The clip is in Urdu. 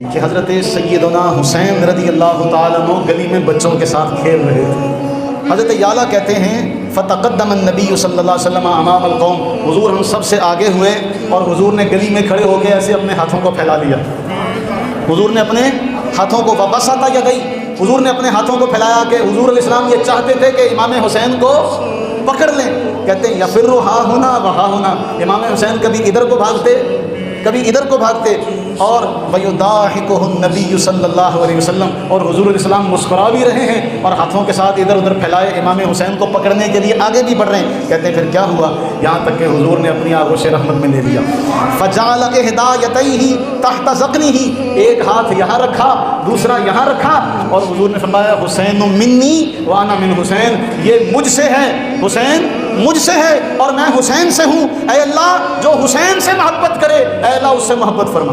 کہ حضرت سیدنا حسین رضی اللہ تعالیٰ عنہ گلی میں بچوں کے ساتھ کھیل رہے تھے۔ حضرت یعلا کہتے ہیں فتقدم النبی صلی اللہ علیہ وسلم امام القوم، حضور ہم سب سے آگے ہوئے اور حضور نے گلی میں کھڑے ہو کے ایسے اپنے ہاتھوں کو پھیلا لیا۔ حضور نے اپنے ہاتھوں کو واپس آتا یا گئی، حضور نے اپنے ہاتھوں کو پھیلایا کہ حضور علیہ السلام یہ چاہتے تھے کہ امام حسین کو پکڑ لیں۔ کہتے ہیں یفر ہاں ہونا وہاں ہونا، امام حسین کبھی ادھر کو بھاگتے کبھی ادھر کو بھاگتے، اور وَيُضَاحِكُهُ النَّبِيُّ صلی اللہ علیہ وسلم، اور حضور علیہ السلام مسکرا بھی رہے ہیں اور ہاتھوں کے ساتھ ادھر ادھر پھیلائے امام حسین کو پکڑنے کے لیے آگے بھی بڑھ رہے ہیں۔ کہتے ہیں پھر کیا ہوا، یہاں تک کہ حضور نے اپنی آغوش رحمت میں لے لیا۔ فَجَعَلَ إِحْدَى تحت ذقنه، ایک ہاتھ یہاں رکھا دوسرا یہاں رکھا، اور حضور نے فرمایا حسین منی وانا من حسین، یہ مجھ سے ہے، حسین مجھ سے ہے اور میں حسین سے ہوں۔ اے اللہ جو حسین سے محبت کرے اے اللہ اس سے محبت فرما۔